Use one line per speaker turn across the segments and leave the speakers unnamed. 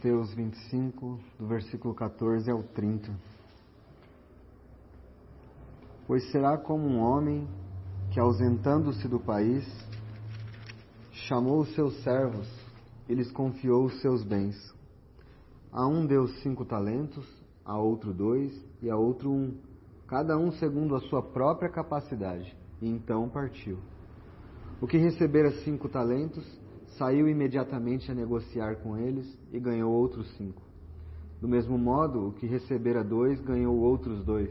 Mateus 25, do versículo 14 ao 30. Pois será como um homem que, ausentando-se do país, chamou os seus servos e lhes confiou os seus bens. A um deu 5 talentos, a outro 2 e a outro 1, cada um segundo a sua própria capacidade, e então partiu. O que recebera 5 talentos saiu imediatamente a negociar com eles e ganhou outros 5. Do mesmo modo, o que recebera 2 ganhou outros 2.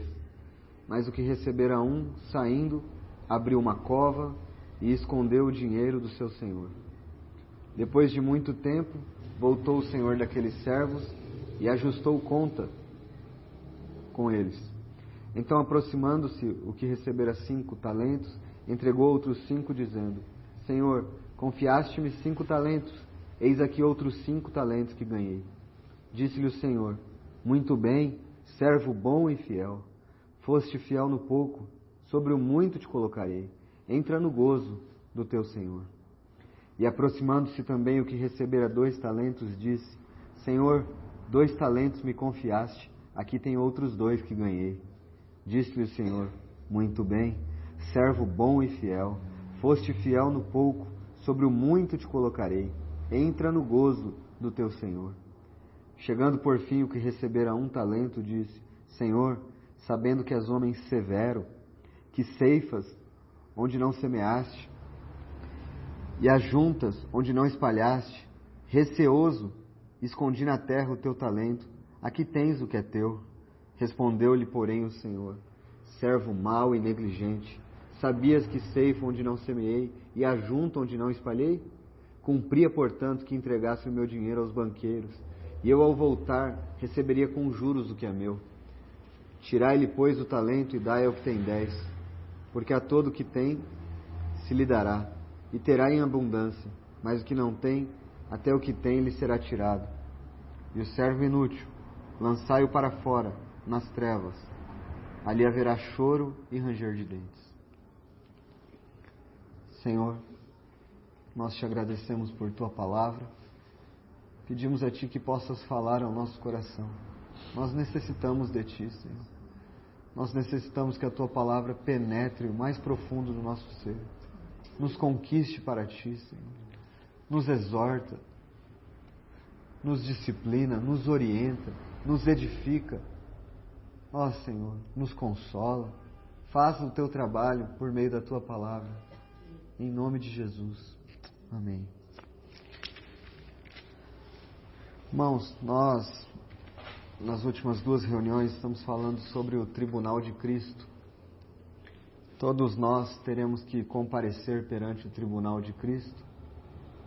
Mas o que recebera 1, saindo, abriu uma cova e escondeu o dinheiro do seu senhor. Depois de muito tempo, voltou o senhor daqueles servos e ajustou conta com eles. Então, aproximando-se o que recebera 5 talentos, entregou outros 5, dizendo: Senhor, confiaste-me 5 talentos, eis aqui outros 5 talentos que ganhei. Disse-lhe o Senhor: Muito bem, servo bom e fiel. Foste fiel no pouco, sobre o muito te colocarei. Entra no gozo do teu Senhor. E aproximando-se também o que recebera 2 talentos, disse: Senhor, 2 talentos me confiaste, aqui tem outros 2 que ganhei. Disse-lhe o Senhor: Muito bem, servo bom e fiel. Foste fiel no pouco, sobre o muito te colocarei. Entra no gozo do teu Senhor. Chegando por fim o que recebera 1 talento, disse: Senhor, sabendo que és homem severo, que ceifas onde não semeaste, e ajuntas onde não espalhaste, receoso, escondi na terra o teu talento, aqui tens o que é teu. Respondeu-lhe, porém, o Senhor: Servo mau e negligente, sabias que ceifo onde não semeei e ajunto onde não espalhei? Cumpria, portanto, que entregasse o meu dinheiro aos banqueiros, e eu, ao voltar, receberia com juros o que é meu. Tirai-lhe, pois, o talento e dai ao que tem 10, porque a todo o que tem se lhe dará, e terá em abundância, mas o que não tem, até o que tem lhe será tirado. E o servo inútil, lançai-o para fora, nas trevas, ali haverá choro e ranger de dentes. Senhor, nós te agradecemos por tua palavra, pedimos a ti que possas falar ao nosso coração. Nós necessitamos de ti, Senhor. Nós necessitamos que a tua palavra penetre o mais profundo do nosso ser, nos conquiste para ti, Senhor, nos exorta, nos disciplina, nos orienta, nos edifica. Ó Senhor, nos consola, faz o teu trabalho por meio da tua palavra, em nome de Jesus. Amém. Irmãos, nós, nas últimas 2 reuniões, estamos falando sobre o tribunal de Cristo. Todos nós teremos que comparecer perante o tribunal de Cristo.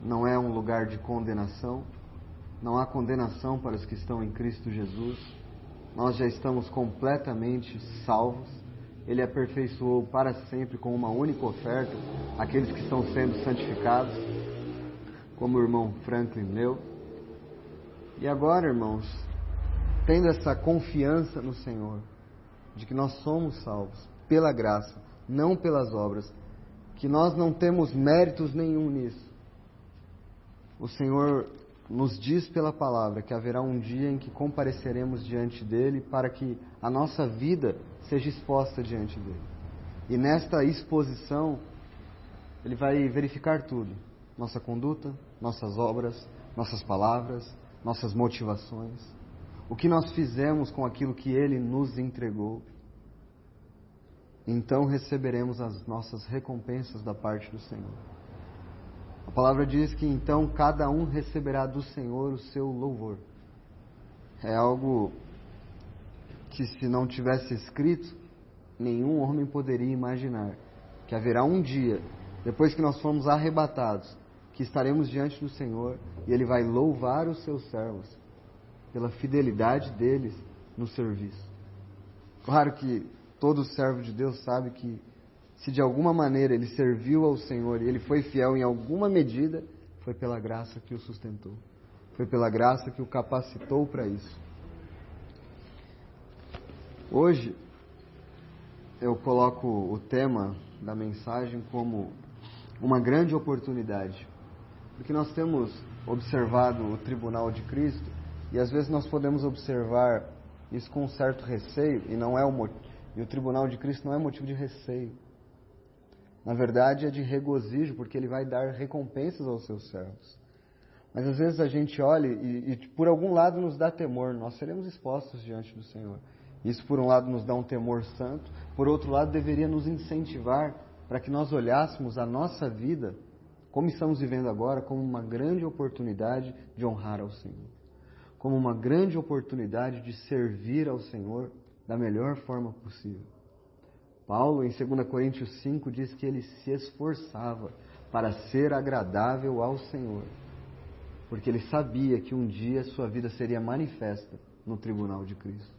Não é um lugar de condenação, não há condenação para os que estão em Cristo Jesus. Nós já estamos completamente salvos. Ele aperfeiçoou para sempre com uma única oferta aqueles que estão sendo santificados, como o irmão Franklin leu. E agora, irmãos, tendo essa confiança no Senhor, de que nós somos salvos pela graça, não pelas obras, que nós não temos méritos nenhum nisso, o Senhor nos diz pela palavra que haverá um dia em que compareceremos diante dele para que a nossa vida seja exposta diante dele. E nesta exposição, ele vai verificar tudo: nossa conduta, nossas obras, nossas palavras, nossas motivações, o que nós fizemos com aquilo que ele nos entregou. Então receberemos as nossas recompensas da parte do Senhor. A palavra diz que então cada um receberá do Senhor o seu louvor. É algo que, se não tivesse escrito, nenhum homem poderia imaginar que haverá um dia, depois que nós formos arrebatados, que estaremos diante do Senhor e Ele vai louvar os seus servos pela fidelidade deles no serviço. Claro que todo servo de Deus sabe que, se de alguma maneira ele serviu ao Senhor e ele foi fiel em alguma medida, foi pela graça que o sustentou. Foi pela graça que o capacitou para isso. Hoje, eu coloco o tema da mensagem como uma grande oportunidade, porque nós temos observado o tribunal de Cristo E às vezes nós podemos observar isso com um certo receio, e o tribunal de Cristo não é motivo de receio. Na verdade é de regozijo, porque Ele vai dar recompensas aos seus servos. Mas às vezes a gente olha e por algum lado nos dá temor, nós seremos expostos diante do Senhor. Isso por um lado nos dá um temor santo, por outro lado deveria nos incentivar para que nós olhássemos a nossa vida, como estamos vivendo agora, como uma grande oportunidade de honrar ao Senhor. Como uma grande oportunidade de servir ao Senhor da melhor forma possível. Paulo, em 2 Coríntios 5, diz que ele se esforçava para ser agradável ao Senhor, porque ele sabia que um dia sua vida seria manifesta no tribunal de Cristo.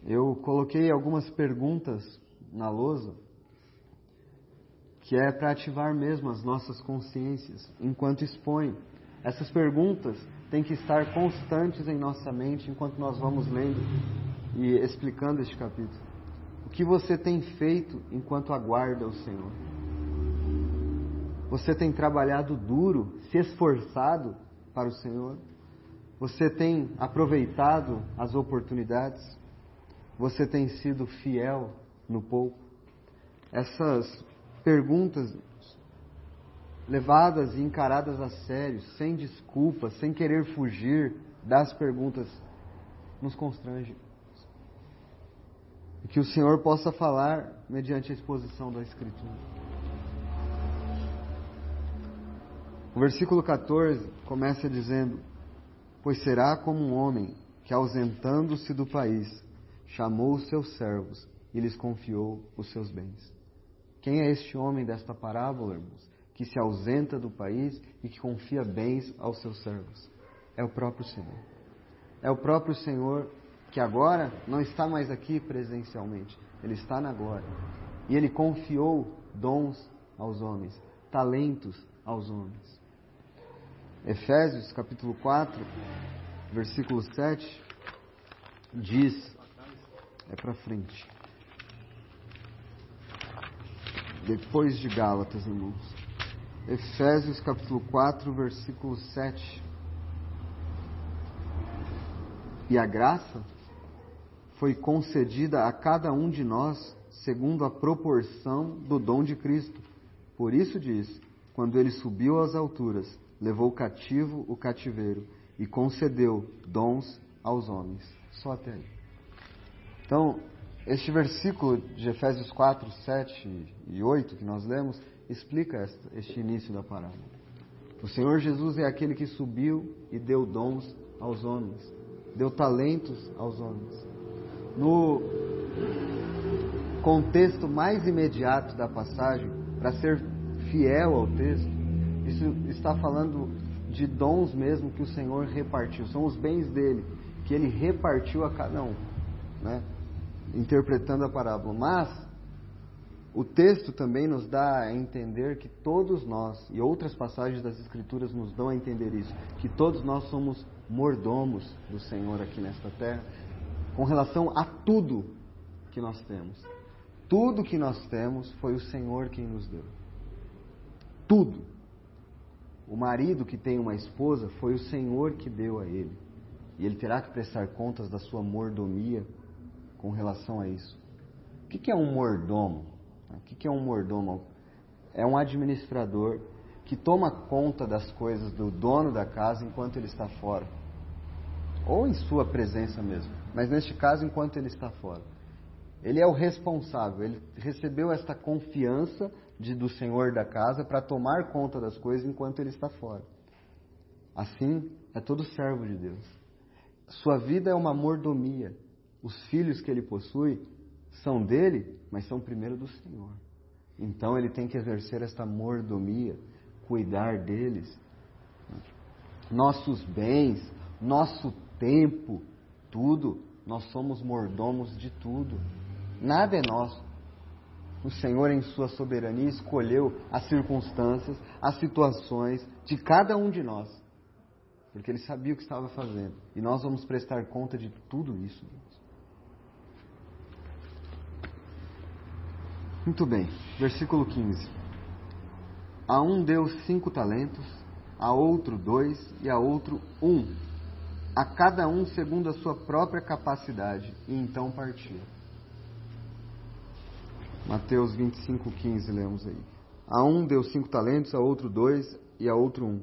Eu coloquei algumas perguntas na lousa, que é para ativar mesmo as nossas consciências enquanto expõe. Essas perguntas têm que estar constantes em nossa mente enquanto nós vamos lendo e explicando este capítulo. O que você tem feito enquanto aguarda o Senhor? Você tem trabalhado duro, se esforçado para o Senhor? Você tem aproveitado as oportunidades? Você tem sido fiel no pouco? Essas perguntas levadas e encaradas a sério, sem desculpas, sem querer fugir das perguntas, nos constrange. E que o Senhor possa falar mediante a exposição da Escritura. O versículo 14 começa dizendo: pois será como um homem que, ausentando-se do país, chamou os seus servos e lhes confiou os seus bens. Quem é este homem desta parábola, irmãos, que se ausenta do país e que confia bens aos seus servos? É o próprio Senhor. É o próprio Senhor que agora não está mais aqui presencialmente. Ele está na glória. E Ele confiou dons aos homens, talentos aos homens. Efésios capítulo 4, versículo 7, diz... É para frente. Depois de Gálatas, irmãos. Efésios capítulo 4, versículo 7. E a graça foi concedida a cada um de nós segundo a proporção do dom de Cristo. Por isso diz: quando ele subiu às alturas, levou cativo o cativeiro e concedeu dons aos homens. Só até aí. Então, este versículo de Efésios 4, 7 e 8 que nós lemos, explica este início da parábola. O Senhor Jesus é aquele que subiu e deu dons aos homens, deu talentos aos homens. No contexto mais imediato da passagem, para ser fiel ao texto, isso está falando de dons mesmo que o Senhor repartiu. São os bens dele, que ele repartiu a cada um, né? Interpretando a parábola. Mas o texto também nos dá a entender que todos nós, e outras passagens das Escrituras nos dão a entender isso, que todos nós somos mordomos do Senhor aqui nesta terra, com relação a tudo que nós temos. Tudo que nós temos foi o Senhor quem nos deu. Tudo. O marido que tem uma esposa foi o Senhor que deu a ele. E ele terá que prestar contas da sua mordomia com relação a isso. O que é um mordomo? O que é um mordomo? É um administrador que toma conta das coisas do dono da casa enquanto ele está fora. Ou em sua presença mesmo. Mas neste caso, enquanto ele está fora. Ele é o responsável. Ele recebeu esta confiança do senhor da casa para tomar conta das coisas enquanto ele está fora. Assim é todo servo de Deus. Sua vida é uma mordomia. Os filhos que ele possui são dele, mas são primeiro do Senhor. Então ele tem que exercer esta mordomia, cuidar deles. Nossos bens, nosso tempo, tudo, nós somos mordomos de tudo. Nada é nosso. O Senhor, em sua soberania, escolheu as circunstâncias, as situações de cada um de nós. Porque Ele sabia o que estava fazendo. E nós vamos prestar conta de tudo isso. Muito bem. Versículo 15. A um deu 5 talentos, a outro 2 e a outro 1, a cada um segundo a sua própria capacidade, e então partiu. Mateus 25:15, lemos aí. A um deu 5 talentos, a outro 2 e a outro 1,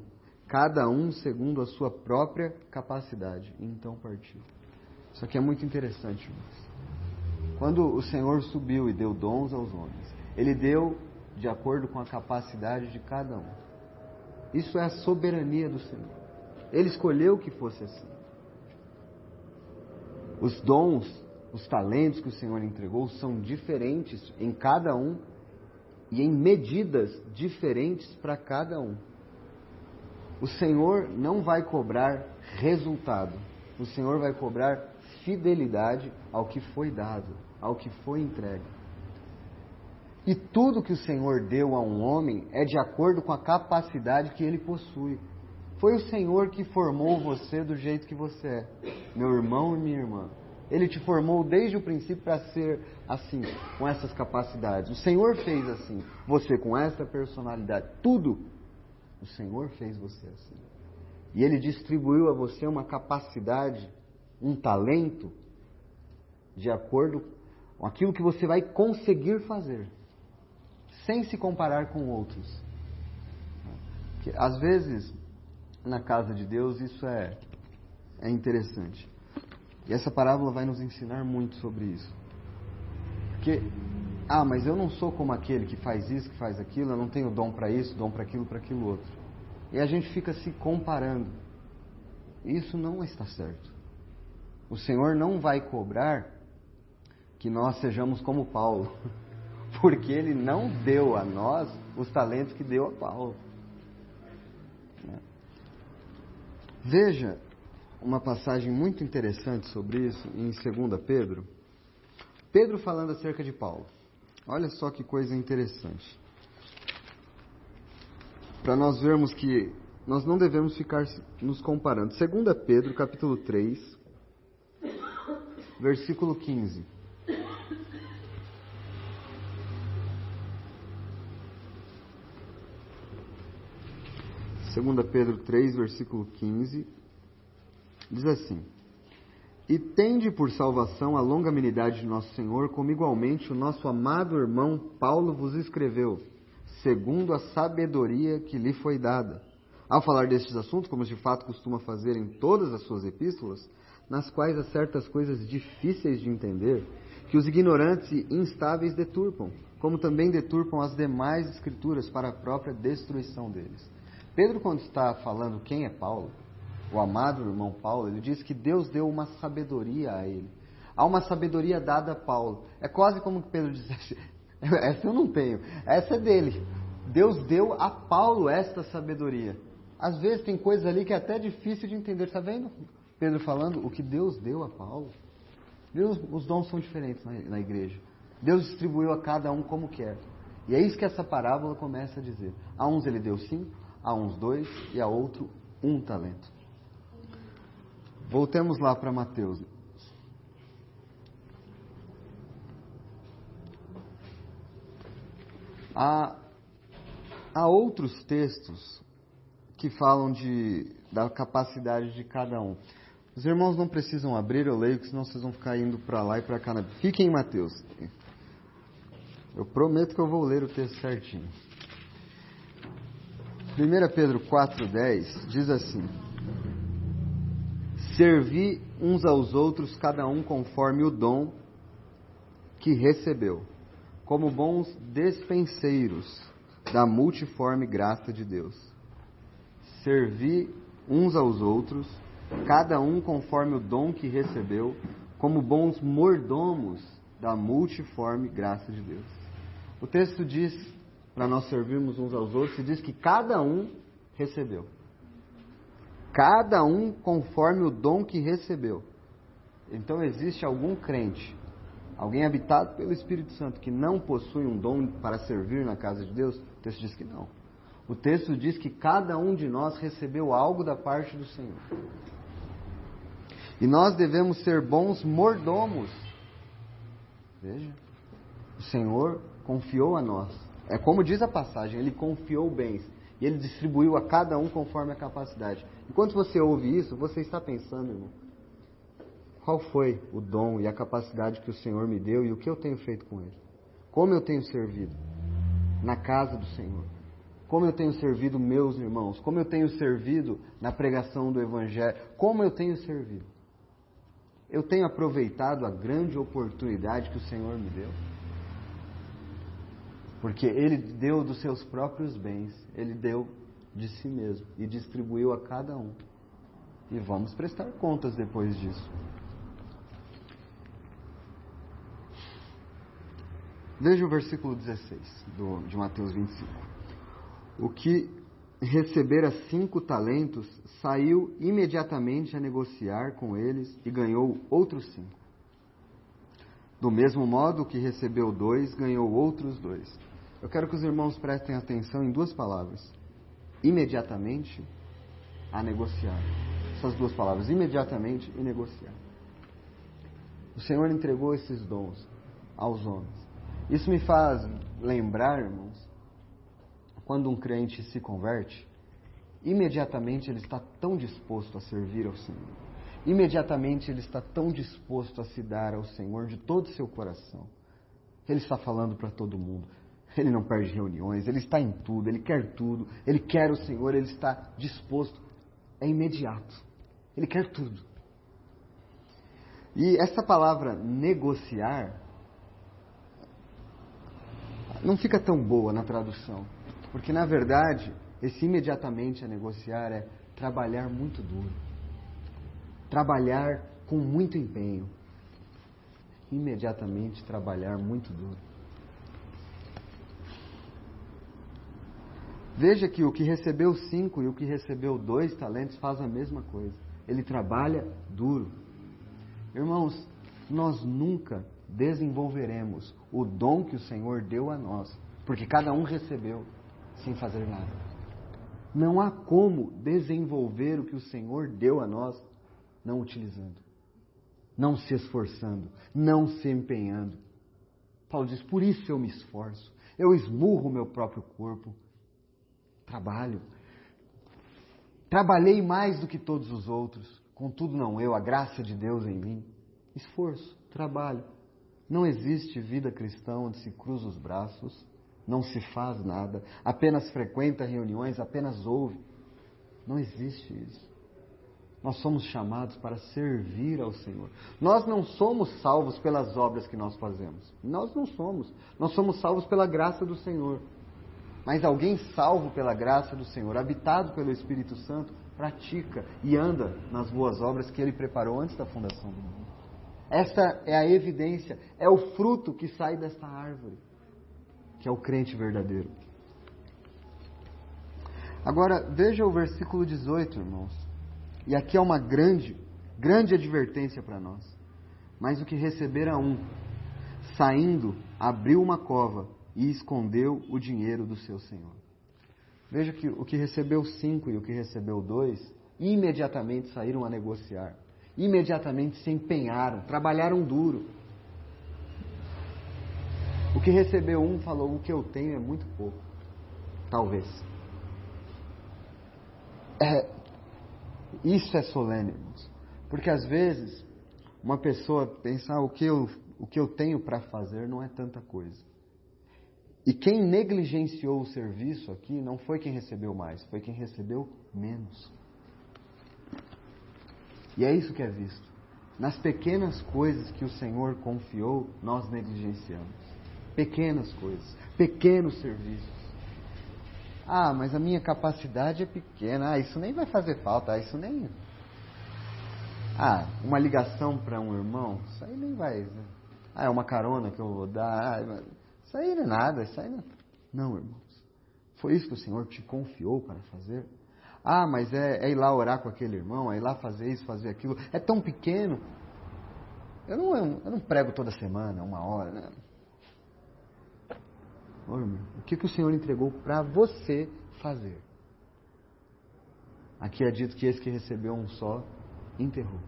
cada um segundo a sua própria capacidade, e então partiu. Isso aqui é muito interessante, irmãos. Quando o Senhor subiu e deu dons aos homens, Ele deu de acordo com a capacidade de cada um. Isso é a soberania do Senhor. Ele escolheu que fosse assim. Os dons, os talentos que o Senhor entregou são diferentes em cada um e em medidas diferentes para cada um. O Senhor não vai cobrar resultado. O Senhor vai cobrar fidelidade ao que foi dado, ao que foi entregue. E tudo que o Senhor deu a um homem é de acordo com a capacidade que ele possui. Foi o Senhor que formou você do jeito que você é, meu irmão e minha irmã. Ele te formou desde o princípio para ser assim, com essas capacidades. O Senhor fez assim, você com essa personalidade. Tudo, o Senhor fez você assim. E Ele distribuiu a você uma capacidade, um talento, de acordo com aquilo que você vai conseguir fazer, sem se comparar com outros. Porque, às vezes, na casa de Deus, isso é interessante. E essa parábola vai nos ensinar muito sobre isso. Porque, mas eu não sou como aquele que faz isso, que faz aquilo, eu não tenho dom para isso, dom para aquilo outro. E a gente fica se comparando. Isso não está certo. O Senhor não vai cobrar que nós sejamos como Paulo, porque Ele não deu a nós os talentos que deu a Paulo. Veja uma passagem muito interessante sobre isso em 2 Pedro. Pedro falando acerca de Paulo. Olha só que coisa interessante. Para nós vermos que nós não devemos ficar nos comparando. 2 Pedro, capítulo 3, versículo 15. Segunda Pedro 3, versículo 15, diz assim: E tende por salvação a longanimidade de nosso Senhor, como igualmente o nosso amado irmão Paulo vos escreveu, segundo a sabedoria que lhe foi dada. Ao falar destes assuntos, como de fato costuma fazer em todas as suas epístolas, nas quais há certas coisas difíceis de entender, que os ignorantes e instáveis deturpam, como também deturpam as demais escrituras para a própria destruição deles. Pedro, quando está falando quem é Paulo, o amado irmão Paulo, ele diz que Deus deu uma sabedoria a ele. Há uma sabedoria dada a Paulo. É quase como que Pedro dissesse: essa eu não tenho, essa é dele. Deus deu a Paulo esta sabedoria. Às vezes tem coisas ali que é até difícil de entender. Está vendo Pedro falando o que Deus deu a Paulo? Deus, os dons são diferentes na igreja. Deus distribuiu a cada um como quer. E é isso que essa parábola começa a dizer. A uns ele deu 5, a uns 2 e a outro 1 talento. Voltemos lá para Mateus. Há outros textos que falam da capacidade de cada um. Os irmãos não precisam abrir, eu leio, senão vocês vão ficar indo para lá e para cá. Fiquem em Mateus. Eu prometo que eu vou ler o texto certinho. 1 Pedro 4,10 diz assim: Servi uns aos outros, cada um conforme o dom que recebeu, como bons despenseiros da multiforme graça de Deus. Servi uns aos outros, cada um conforme o dom que recebeu, como bons mordomos da multiforme graça de Deus. O texto diz, para nós servirmos uns aos outros, se diz que cada um recebeu. Cada um conforme o dom que recebeu. Então existe algum crente, alguém habitado pelo Espírito Santo, que não possui um dom para servir na casa de Deus? O texto diz que não. O texto diz que cada um de nós recebeu algo da parte do Senhor. E nós devemos ser bons mordomos. Veja, o Senhor confiou a nós. É como diz a passagem, Ele confiou bens. E Ele distribuiu a cada um conforme a capacidade. Enquanto você ouve isso, você está pensando, irmão, qual foi o dom e a capacidade que o Senhor me deu e o que eu tenho feito com ele? Como eu tenho servido na casa do Senhor? Como eu tenho servido meus irmãos? Como eu tenho servido na pregação do Evangelho? Como eu tenho servido? Eu tenho aproveitado a grande oportunidade que o Senhor me deu? Porque Ele deu dos seus próprios bens, Ele deu de si mesmo e distribuiu a cada um. E vamos prestar contas depois disso. Veja o versículo 16 de Mateus 25. O que recebera 5 talentos saiu imediatamente a negociar com eles e ganhou outros 5. Do mesmo modo, o que recebeu 2 ganhou outros 2. Eu quero que os irmãos prestem atenção em 2 palavras. Imediatamente a negociar. Essas 2 palavras, imediatamente e negociar. O Senhor entregou esses dons aos homens. Isso me faz lembrar, irmãos, quando um crente se converte, imediatamente ele está tão disposto a servir ao Senhor. Imediatamente ele está tão disposto a se dar ao Senhor de todo o seu coração. Ele está falando para todo mundo. Ele não perde reuniões, ele está em tudo, ele quer o Senhor, ele está disposto. É imediato. Ele quer tudo. E essa palavra negociar não fica tão boa na tradução. Porque, na verdade, esse imediatamente a negociar é trabalhar muito duro. Trabalhar com muito empenho. Imediatamente trabalhar muito duro. Veja que o que recebeu 5 e o que recebeu 2 talentos faz a mesma coisa. Ele trabalha duro. Irmãos, nós nunca desenvolveremos o dom que o Senhor deu a nós, porque cada um recebeu sem fazer nada. Não há como desenvolver o que o Senhor deu a nós não utilizando, não se esforçando, não se empenhando. Paulo diz, por isso eu me esforço, eu esmurro o meu próprio corpo, trabalho. Trabalhei mais do que todos os outros, contudo não eu, a graça de Deus em mim. Esforço, trabalho. Não existe vida cristã onde se cruza os braços, não se faz nada, apenas frequenta reuniões, apenas ouve. Não existe isso. Nós somos chamados para servir ao Senhor. Nós não somos salvos pelas obras que nós fazemos. Nós não somos. Nós somos salvos pela graça do Senhor. Mas alguém salvo pela graça do Senhor, habitado pelo Espírito Santo, pratica e anda nas boas obras que Ele preparou antes da fundação do mundo. Essa é a evidência, é o fruto que sai desta árvore, que é o crente verdadeiro. Agora, veja o versículo 18, irmãos. E aqui é uma grande advertência para nós. Mas o que recebera 1, saindo, abriu uma cova e escondeu o dinheiro do seu senhor. Veja que o que recebeu 5 e o que recebeu 2, imediatamente saíram a negociar. Imediatamente se empenharam, trabalharam duro. O que recebeu 1 falou, o que eu tenho é muito pouco. Talvez. Isso é solene, irmãos. Porque às vezes, uma pessoa pensa, o que eu tenho para fazer não é tanta coisa. E quem negligenciou o serviço aqui não foi quem recebeu mais, foi quem recebeu menos. E é isso que é visto. Nas pequenas coisas que o Senhor confiou, nós negligenciamos. Pequenas coisas, pequenos serviços. Ah, mas a minha capacidade é pequena. Ah, isso nem vai fazer falta. Ah, isso nem... Ah, uma ligação para um irmão, isso aí nem vai... Né? Ah, é uma carona que eu vou dar. Ah, isso aí não é nada, isso aí não... Não, irmãos. Foi isso que o Senhor te confiou para fazer? Ah, mas é ir lá orar com aquele irmão, é ir lá fazer isso, fazer aquilo. É tão pequeno. Eu não prego toda semana, 1 hora, né? Ô, irmão, o que o Senhor entregou para você fazer? Aqui é dito que esse que recebeu 1 só, enterrou.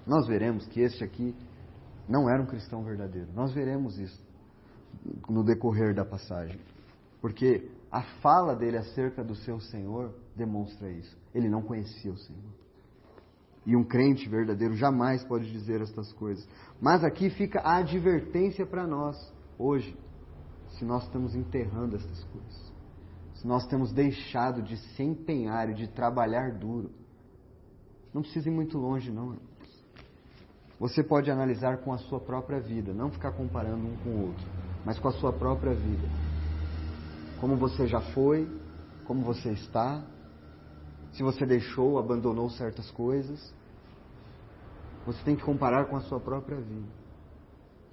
Nós veremos que este aqui não era um cristão verdadeiro. Nós veremos isso no decorrer da passagem. Porque a fala dele acerca do seu Senhor demonstra isso. Ele não conhecia o Senhor. E um crente verdadeiro jamais pode dizer estas coisas. Mas aqui fica a advertência para nós, hoje, se nós estamos enterrando estas coisas. Se nós temos deixado de se empenhar e de trabalhar duro. Não precisa ir muito longe, não, irmãos. Você pode analisar com a sua própria vida, não ficar comparando um com o outro, mas com a sua própria vida. Como você já foi, como você está, se você deixou, abandonou certas coisas. Você tem que comparar com a sua própria vida.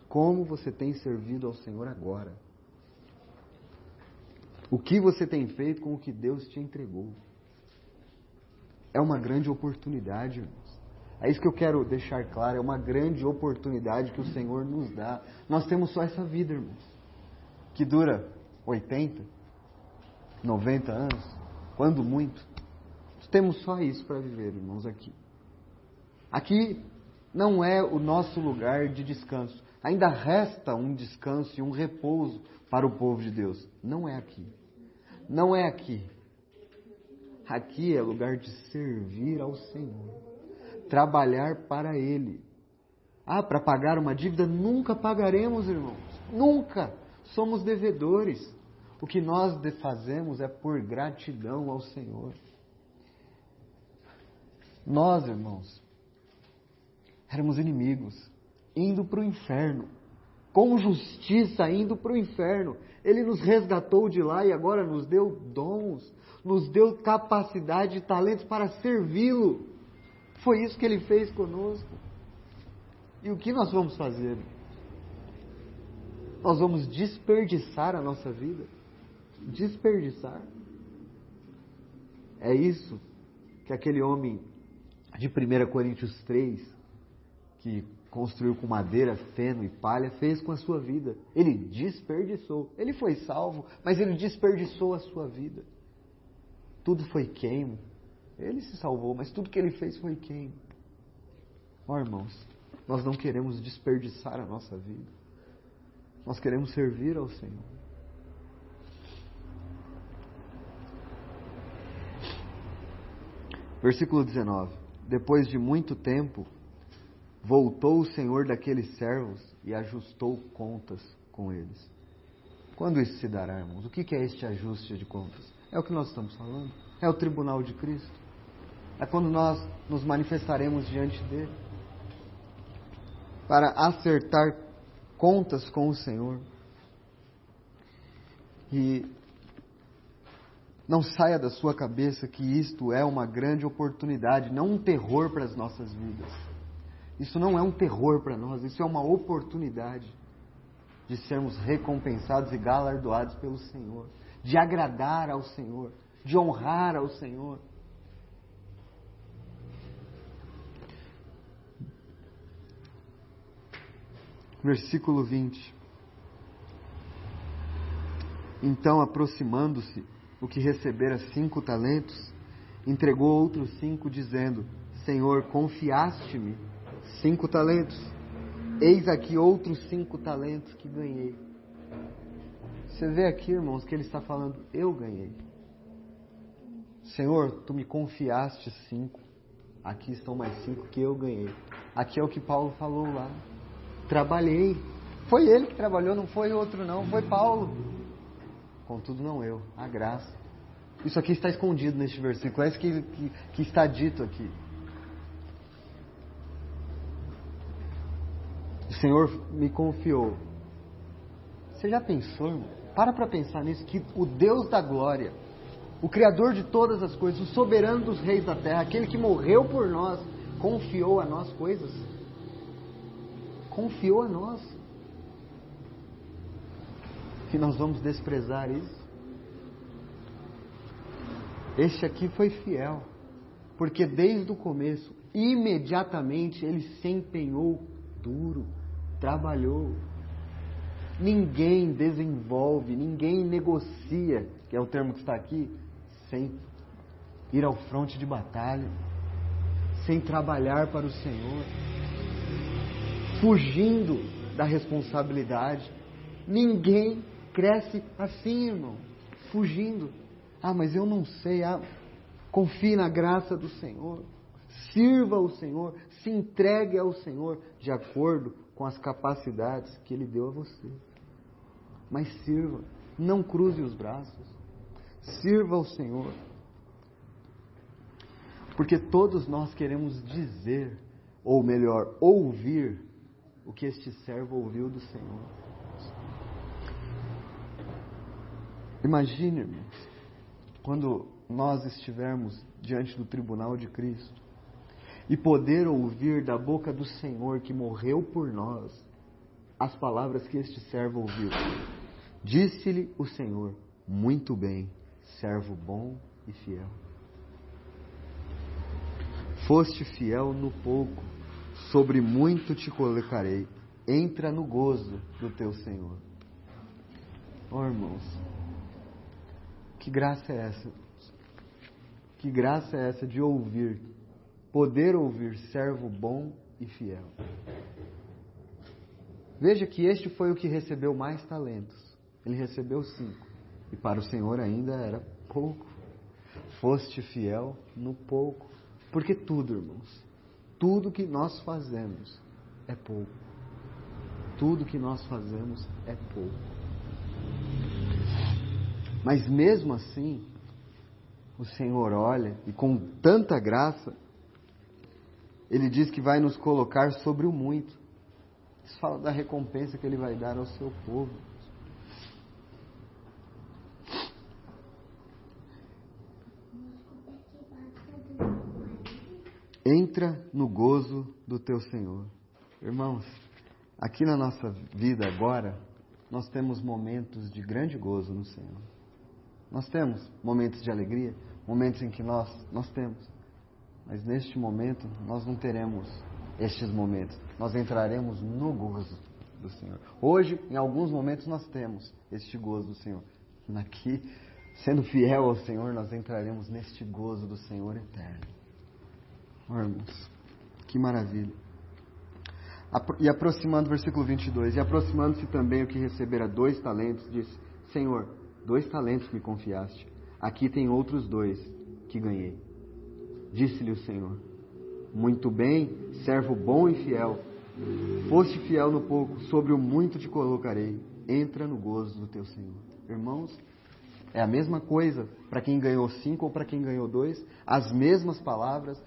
Como você tem servido ao Senhor agora? O que você tem feito com o que Deus te entregou? É uma grande oportunidade, irmãos. É isso que eu quero deixar claro. É uma grande oportunidade que o Senhor nos dá. Nós temos só essa vida, irmãos. Que dura 80, 90 anos. Quando muito. Temos só isso para viver, irmãos, aqui. Aqui não é o nosso lugar de descanso. Ainda resta um descanso e um repouso para o povo de Deus. Não é aqui. Não é aqui. Aqui é lugar de servir ao Senhor. Trabalhar para Ele. Para pagar uma dívida? Nunca pagaremos, irmãos. Nunca. Somos devedores. O que nós fazemos é por gratidão ao Senhor. Nós, irmãos, éramos inimigos, indo para o inferno. Com justiça, indo para o inferno. Ele nos resgatou de lá e agora nos deu dons, nos deu capacidade e talentos para servi-lo. Foi isso que Ele fez conosco. E o que nós vamos fazer? Nós vamos desperdiçar a nossa vida? Desperdiçar? É isso que aquele homem de 1 Coríntios 3, que construiu com madeira, feno e palha, fez com a sua vida. Ele desperdiçou. Ele foi salvo, mas ele desperdiçou a sua vida. Tudo foi queimo. Ele se salvou, mas tudo que ele fez foi queimo. Irmãos, nós não queremos desperdiçar a nossa vida. Nós queremos servir ao Senhor. Versículo 19. Depois de muito tempo, voltou o Senhor daqueles servos e ajustou contas com eles. Quando isso se dará, irmãos? O que é este ajuste de contas? É o que nós estamos falando. É o tribunal de Cristo. É quando nós nos manifestaremos diante dele para acertar contas com o Senhor. E não saia da sua cabeça que isto é uma grande oportunidade, não um terror para as nossas vidas. Isso não é um terror para nós, isso é uma oportunidade de sermos recompensados e galardoados pelo Senhor, de agradar ao Senhor, de honrar ao Senhor. Versículo 20. Então, aproximando-se, o que recebera 5 talentos, entregou outros 5, dizendo: Senhor, confiaste-me 5 talentos. Eis aqui outros 5 talentos que ganhei. Você vê aqui, irmãos, que ele está falando: eu ganhei. Senhor, tu me confiaste 5. Aqui estão mais 5 que eu ganhei. Aqui é o que Paulo falou lá. Trabalhei. Foi ele que trabalhou, não foi outro não, foi Paulo. Contudo não eu, a graça. Isso aqui está escondido neste versículo, é isso que está dito aqui. O Senhor me confiou. Você já pensou, irmão? Para pensar nisso, que o Deus da glória, o Criador de todas as coisas, o soberano dos reis da terra, aquele que morreu por nós, confiou a nós coisas. Confiou a nós. E nós vamos desprezar isso? Este aqui foi fiel, porque desde o começo, imediatamente, ele se empenhou duro, trabalhou. Ninguém desenvolve, ninguém negocia, que é o termo que está aqui, sem ir ao fronte de batalha, sem trabalhar para o Senhor, fugindo da responsabilidade. Ninguém cresce assim, irmão. fugindo. Ah, mas eu não sei. Ah, confie na graça do Senhor. Sirva ao Senhor. Se entregue ao Senhor de acordo com as capacidades que Ele deu a você. Mas sirva. Não cruze os braços. Sirva ao Senhor. Porque todos nós queremos dizer, ou melhor, ouvir o que este servo ouviu do Senhor. Imagine, irmãos, quando nós estivermos diante do tribunal de Cristo e poder ouvir da boca do Senhor que morreu por nós as palavras que este servo ouviu. Disse-lhe o Senhor: muito bem, servo bom e fiel. Foste fiel no pouco, sobre muito te colocarei. Entra no gozo do teu Senhor. Oh, irmãos, que graça é essa? Que graça é essa de ouvir, poder ouvir servo bom e fiel. Veja que este foi o que recebeu mais talentos. Ele recebeu 5. E para o Senhor ainda era pouco. Foste fiel no pouco. Porque tudo, irmãos, tudo que nós fazemos é pouco. Tudo que nós fazemos é pouco. Mas mesmo assim, o Senhor olha e com tanta graça, Ele diz que vai nos colocar sobre o muito. Isso fala da recompensa que Ele vai dar ao seu povo. Entra no gozo do teu Senhor. Irmãos, aqui na nossa vida agora, nós temos momentos de grande gozo no Senhor. Nós temos momentos de alegria, momentos em que nós temos. Mas neste momento, nós não teremos estes momentos. Nós entraremos no gozo do Senhor. Hoje, em alguns momentos, nós temos este gozo do Senhor. Aqui, sendo fiel ao Senhor, nós entraremos neste gozo do Senhor eterno. Oh, irmãos, que maravilha. E aproximando, versículo 22, e aproximando-se também o que recebera 2 talentos, disse: Senhor, 2 talentos me confiaste, aqui tem outros 2 que ganhei. Disse-lhe o Senhor: muito bem, servo bom e fiel, foste fiel no pouco, sobre o muito te colocarei, entra no gozo do teu Senhor. Irmãos, é a mesma coisa para quem ganhou 5 ou para quem ganhou 2, as mesmas palavras,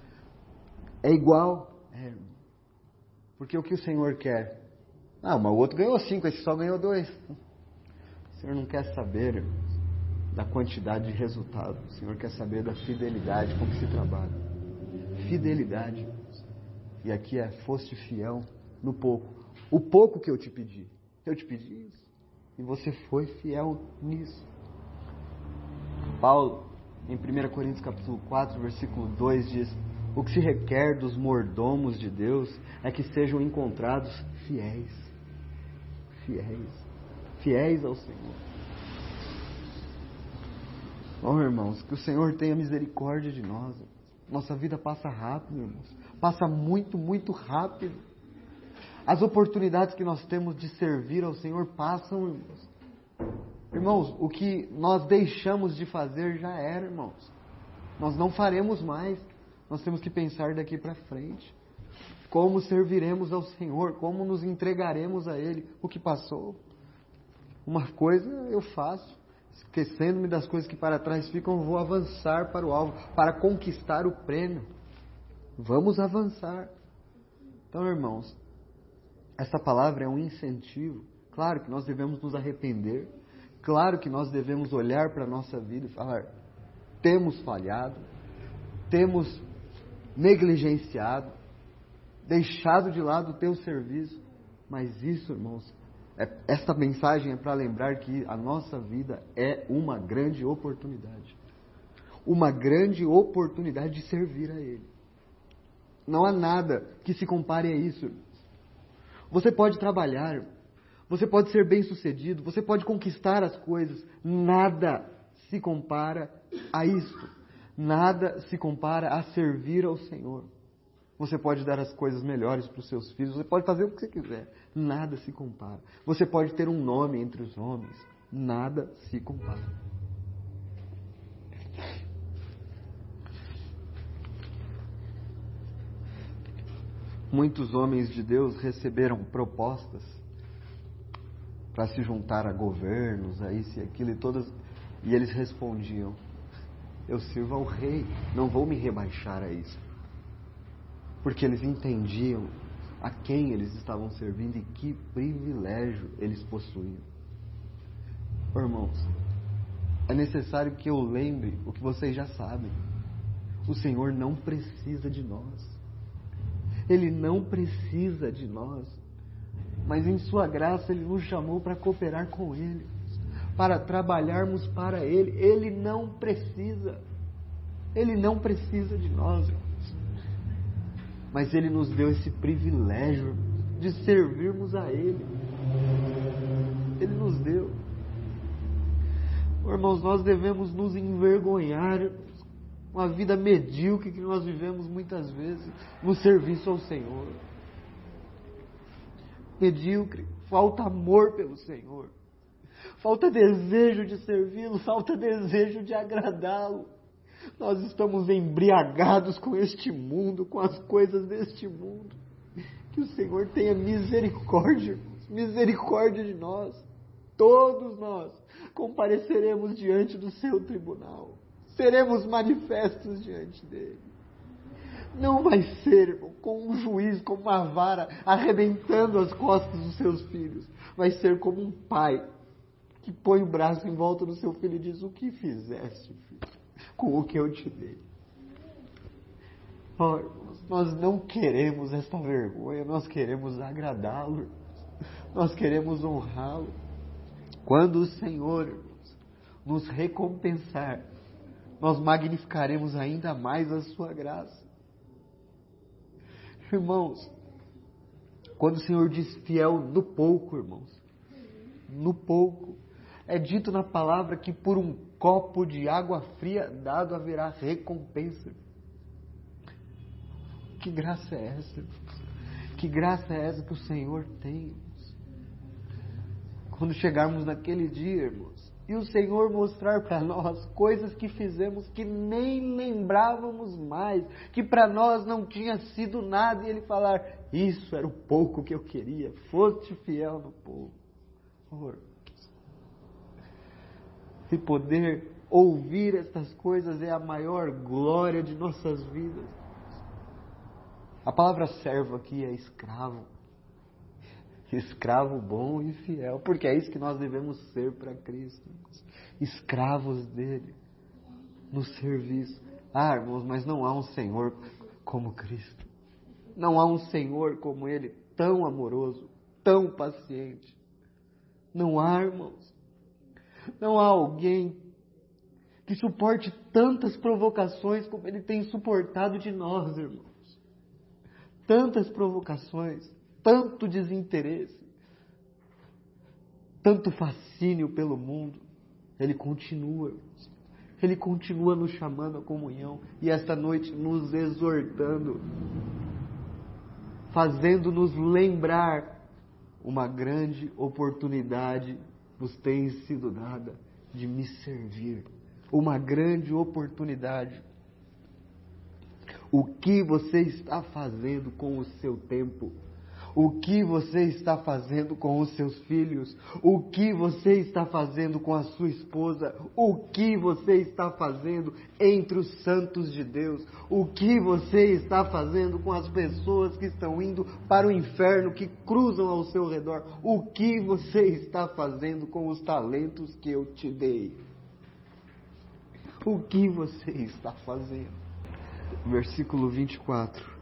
é igual. Porque o que o Senhor quer? Ah, mas o outro ganhou 5, esse só ganhou 2. O Senhor não quer saber, irmãos, da quantidade de resultado. O Senhor quer saber da fidelidade com que se trabalha. Fidelidade, irmãos. E aqui foste fiel no pouco. O pouco que eu te pedi. Eu te pedi isso. E você foi fiel nisso. Paulo, em 1 Coríntios capítulo 4, versículo 2, diz: o que se requer dos mordomos de Deus é que sejam encontrados fiéis. Fiéis. Fiéis ao Senhor. Oh, irmãos, que o Senhor tenha misericórdia de nós. Nossa vida passa rápido, irmãos. Passa muito, muito rápido. As oportunidades que nós temos de servir ao Senhor passam, irmãos. Irmãos, o que nós deixamos de fazer já era, irmãos. Nós não faremos mais. Nós temos que pensar daqui para frente. Como serviremos ao Senhor, como nos entregaremos a Ele. O que passou, uma coisa eu faço, esquecendo-me das coisas que para trás ficam, vou avançar para o alvo, para conquistar o prêmio. Vamos avançar. Então, irmãos, essa palavra é um incentivo. Claro que nós devemos nos arrepender. Claro que nós devemos olhar para a nossa vida e falar: temos falhado, temos negligenciado, deixado de lado o teu serviço. Mas isso, irmãos, esta mensagem é para lembrar que a nossa vida é uma grande oportunidade. Uma grande oportunidade de servir a Ele. Não há nada que se compare a isso, irmãos. Você pode trabalhar, você pode ser bem-sucedido, você pode conquistar as coisas. Nada se compara a isso. Nada se compara a servir ao Senhor. Você pode dar as coisas melhores para os seus filhos, você pode fazer o que você quiser. Nada se compara. Você pode ter um nome entre os homens. Nada se compara. Muitos homens de Deus receberam propostas para se juntar a governos, a isso e aquilo, e eles respondiam: eu sirvo ao rei, não vou me rebaixar a isso. Porque eles entendiam a quem eles estavam servindo e que privilégio eles possuíam. Irmãos, é necessário que eu lembre o que vocês já sabem. O Senhor não precisa de nós. Ele não precisa de nós. Mas em sua graça Ele nos chamou para cooperar com Ele, para trabalharmos para Ele. Ele não precisa de nós, irmãos. Mas Ele nos deu esse privilégio de servirmos a Ele. Ele nos deu. Irmãos, nós devemos nos envergonhar com a vida medíocre que nós vivemos muitas vezes no serviço ao Senhor. Medíocre, falta amor pelo Senhor, falta desejo de servi-lo, falta desejo de agradá-lo. Nós estamos embriagados com este mundo, com as coisas deste mundo. Que o Senhor tenha misericórdia, misericórdia de nós. Todos nós compareceremos diante do seu tribunal, seremos manifestos diante dele. Não vai ser, irmão, com um juiz, com uma vara, arrebentando as costas dos seus filhos. Vai ser como um pai que põe o braço em volta do seu filho e diz: o que fizeste, filho, com o que eu te dei? Oh, irmãos, nós não queremos esta vergonha, nós queremos agradá-lo, nós queremos honrá-lo. Quando o Senhor, irmãos, nos recompensar, nós magnificaremos ainda mais a sua graça. Irmãos, quando o Senhor diz fiel no pouco, irmãos, no pouco, é dito na palavra que por um copo de água fria dado haverá recompensa. Que graça é essa, irmãos? Que graça é essa que o Senhor tem, irmãos? Quando chegarmos naquele dia, irmãos, e o Senhor mostrar para nós coisas que fizemos que nem lembrávamos mais, que para nós não tinha sido nada, e Ele falar: isso era o pouco que eu queria, foste fiel no pouco. Oh, e poder ouvir estas coisas é a maior glória de nossas vidas. A palavra servo aqui é escravo. Escravo bom e fiel, porque é isso que nós devemos ser para Cristo, escravos dele, no serviço. Ah, irmãos, mas não há um Senhor como Cristo, não há um Senhor como Ele, tão amoroso, tão paciente. Não há, irmãos, não há alguém que suporte tantas provocações como Ele tem suportado de nós, irmãos. Tantas provocações, tanto desinteresse, tanto fascínio pelo mundo. Ele continua nos chamando à comunhão, e esta noite nos exortando, fazendo-nos lembrar: uma grande oportunidade vos tem sido dada de me servir. Uma grande oportunidade. O que você está fazendo com o seu tempo? O que você está fazendo com os seus filhos? O que você está fazendo com a sua esposa? O que você está fazendo entre os santos de Deus? O que você está fazendo com as pessoas que estão indo para o inferno, que cruzam ao seu redor? O que você está fazendo com os talentos que eu te dei? O que você está fazendo? Versículo 24.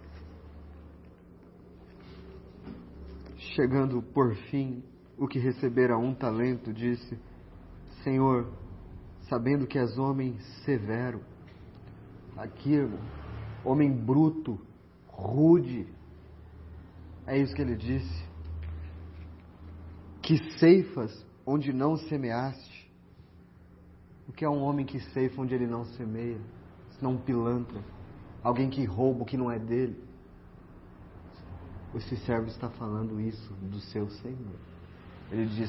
Chegando por fim, o que recebera 1 talento, disse: Senhor, sabendo que és homem severo. Aqui, irmão, homem bruto, rude. É isso que ele disse. Que ceifas onde não semeaste. O que é um homem que ceifa onde ele não semeia? Senão um pilantra. Alguém que rouba o que não é dele. Esse servo está falando isso do seu Senhor. Ele diz: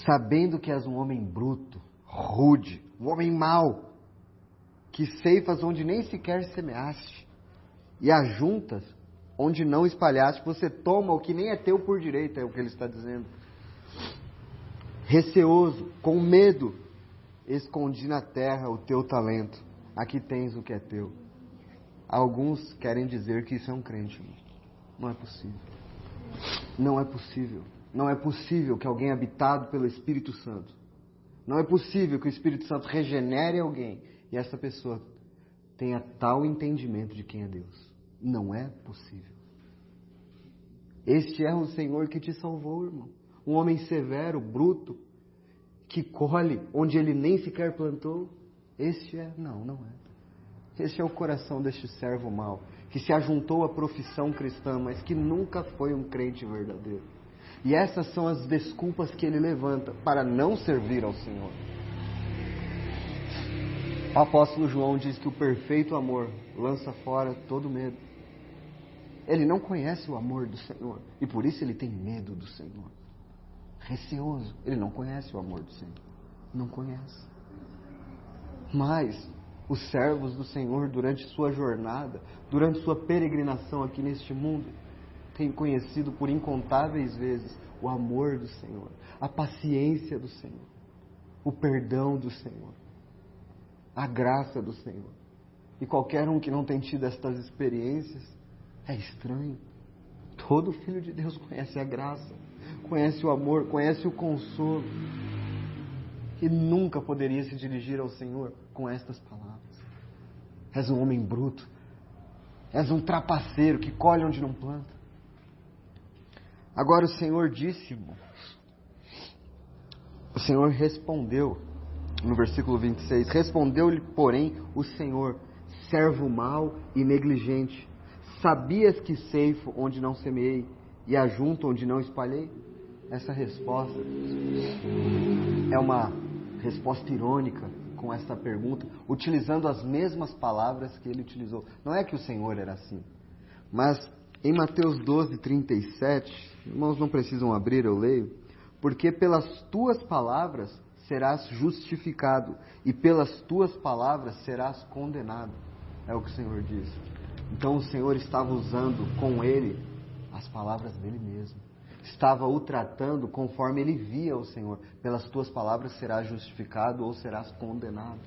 sabendo que és um homem bruto, rude, um homem mau, que ceifas onde nem sequer semeaste, e ajuntas onde não espalhaste. Você toma o que nem é teu por direito, é o que ele está dizendo. Receoso, com medo, escondi na terra o teu talento. Aqui tens o que é teu. Alguns querem dizer que isso é um crente, irmão. Não é possível. Não é possível. Não é possível que alguém habitado pelo Espírito Santo, não é possível que o Espírito Santo regenere alguém e essa pessoa tenha tal entendimento de quem é Deus. Não é possível. Este é o Senhor que te salvou, irmão. Um homem severo, bruto, que colhe onde ele nem sequer plantou. Este é, não é. Este é o coração deste servo mau, que se ajuntou à profissão cristã, mas que nunca foi um crente verdadeiro. E essas são as desculpas que ele levanta para não servir ao Senhor. O apóstolo João diz que o perfeito amor lança fora todo medo. Ele não conhece o amor do Senhor e por isso ele tem medo do Senhor. Receoso, ele não conhece o amor do Senhor. Não conhece. Mas os servos do Senhor, durante sua jornada, durante sua peregrinação aqui neste mundo, têm conhecido por incontáveis vezes o amor do Senhor, a paciência do Senhor, o perdão do Senhor, a graça do Senhor. E qualquer um que não tem tido estas experiências é estranho. Todo filho de Deus conhece a graça, conhece o amor, conhece o consolo. E nunca poderia se dirigir ao Senhor com estas palavras. És um homem bruto, és um trapaceiro que colhe onde não planta. Agora o Senhor disse, irmãos, o Senhor respondeu, no versículo 26, respondeu-lhe, porém, o Senhor, servo mau e negligente, sabias que ceifo onde não semeei e ajunto onde não espalhei? Essa resposta é uma resposta irônica com essa pergunta, utilizando as mesmas palavras que ele utilizou. Não é que o Senhor era assim, mas em Mateus 12, 37, irmãos não precisam abrir, eu leio, porque pelas tuas palavras serás justificado e pelas tuas palavras serás condenado. É o que o Senhor diz. Então o Senhor estava usando com ele as palavras dele mesmo. Estava o tratando conforme ele via o Senhor. Pelas tuas palavras serás justificado ou serás condenado.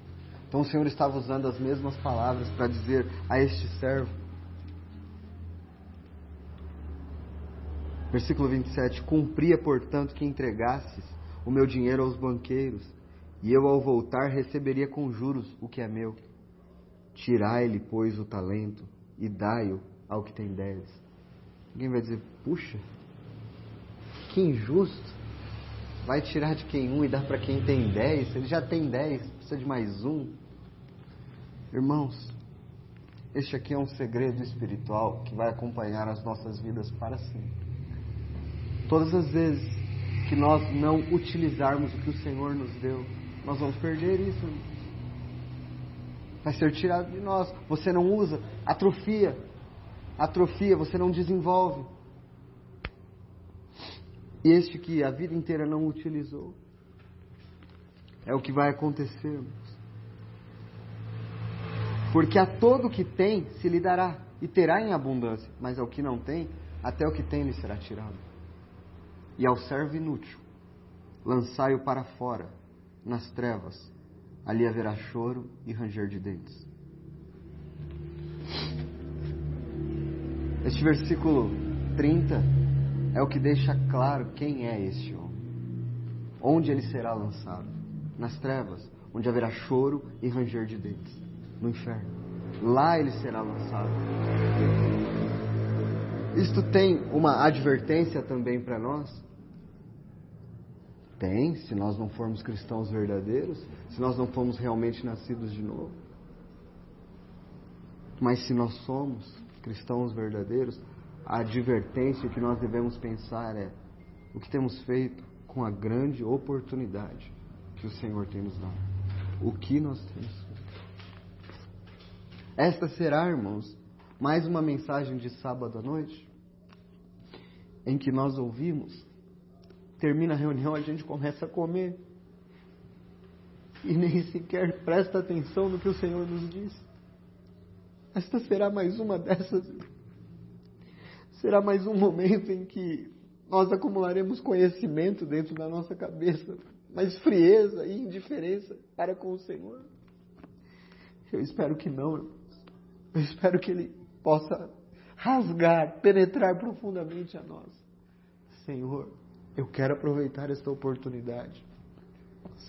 Então o Senhor estava usando as mesmas palavras para dizer a este servo. Versículo 27. Cumpria, portanto, que entregasses o meu dinheiro aos banqueiros, e eu, ao voltar, receberia com juros o que é meu. Tirai-lhe, pois, o talento, e dai-o ao que tem 10. Alguém vai dizer, puxa, que injusto. Vai tirar de quem um e dar para quem tem 10? Ele já tem 10, precisa de mais um. Irmãos, este aqui é um segredo espiritual que vai acompanhar as nossas vidas para sempre. Todas as vezes que nós não utilizarmos o que o Senhor nos deu, nós vamos perder isso. Vai ser tirado de nós. Você não usa, atrofia. Atrofia, você não desenvolve. E este que a vida inteira não utilizou, é o que vai acontecer, irmãos. Porque a todo o que tem se lhe dará, e terá em abundância, mas ao que não tem, até o que tem lhe será tirado. E ao servo inútil, lançai-o para fora, nas trevas, ali haverá choro e ranger de dentes. Este versículo 30 é o que deixa claro quem é este homem. Onde ele será lançado? Nas trevas, onde haverá choro e ranger de dentes. No inferno. Lá ele será lançado. Isto tem uma advertência também para nós? Tem, se nós não formos cristãos verdadeiros, se nós não formos realmente nascidos de novo. Mas se nós somos cristãos verdadeiros, a advertência que nós devemos pensar é o que temos feito com a grande oportunidade que o Senhor tem nos dado. O que nós temos feito. Esta será, irmãos, mais uma mensagem de sábado à noite, em que nós ouvimos, termina a reunião, a gente começa a comer, e nem sequer presta atenção no que o Senhor nos diz. esta será mais uma dessas. Será mais um momento em que nós acumularemos conhecimento dentro da nossa cabeça, mas frieza e indiferença para com o Senhor. Eu espero que não, irmãos. Eu espero que Ele possa rasgar, penetrar profundamente a nós. Senhor, eu quero aproveitar esta oportunidade.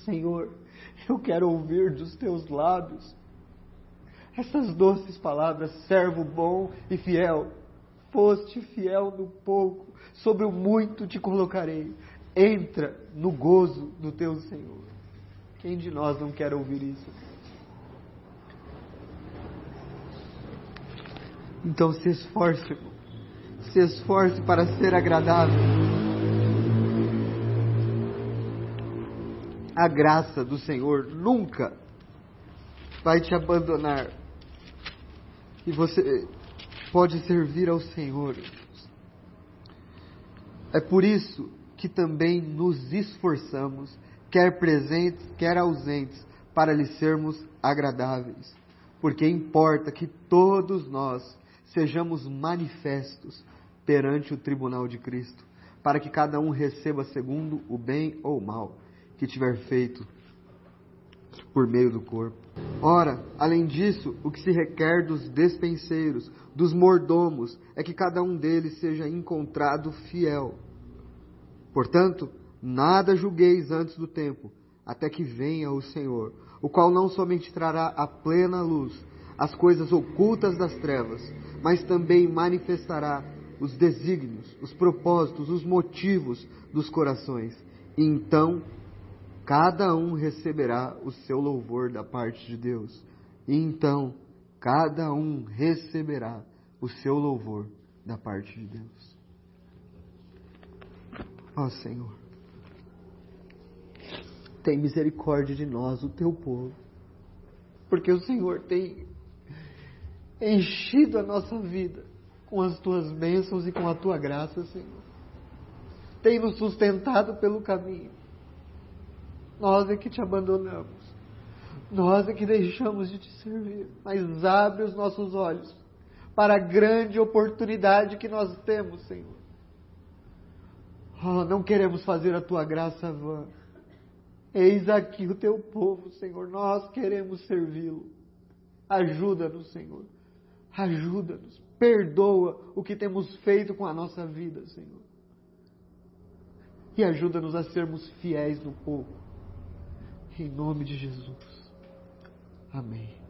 Senhor, eu quero ouvir dos Teus lábios essas doces palavras: servo bom e fiel. Foste fiel no pouco, sobre o muito te colocarei. Entra no gozo do teu Senhor. Quem de nós não quer ouvir isso? Então se esforce, irmão. Se esforce para ser agradável. A graça do Senhor nunca vai te abandonar. E você pode servir ao Senhor. É por isso que também nos esforçamos, quer presentes, quer ausentes, para lhe sermos agradáveis. Porque importa que todos nós sejamos manifestos perante o tribunal de Cristo, para que cada um receba segundo o bem ou o mal que tiver feito por meio do corpo. Ora, além disso, o que se requer dos despenseiros, dos mordomos, é que cada um deles seja encontrado fiel. Portanto, nada julgueis antes do tempo, até que venha o Senhor, o qual não somente trará à plena luz as coisas ocultas das trevas, mas também manifestará os desígnios, os propósitos, os motivos dos corações. E então cada um receberá o seu louvor da parte de Deus. E então, cada um receberá o seu louvor da parte de Deus. Ó Senhor, tem misericórdia de nós, o teu povo, porque o Senhor tem enchido a nossa vida com as tuas bênçãos e com a tua graça, Senhor. Tem nos sustentado pelo caminho. Nós é que te abandonamos. Nós é que deixamos de te servir. Mas abre os nossos olhos para a grande oportunidade que nós temos, Senhor. Oh, não queremos fazer a tua graça vã. Eis aqui o teu povo, Senhor. Nós queremos servi-lo. Ajuda-nos, Senhor. Ajuda-nos. Perdoa o que temos feito com a nossa vida, Senhor. E ajuda-nos a sermos fiéis no pouco. Em nome de Jesus. Amém.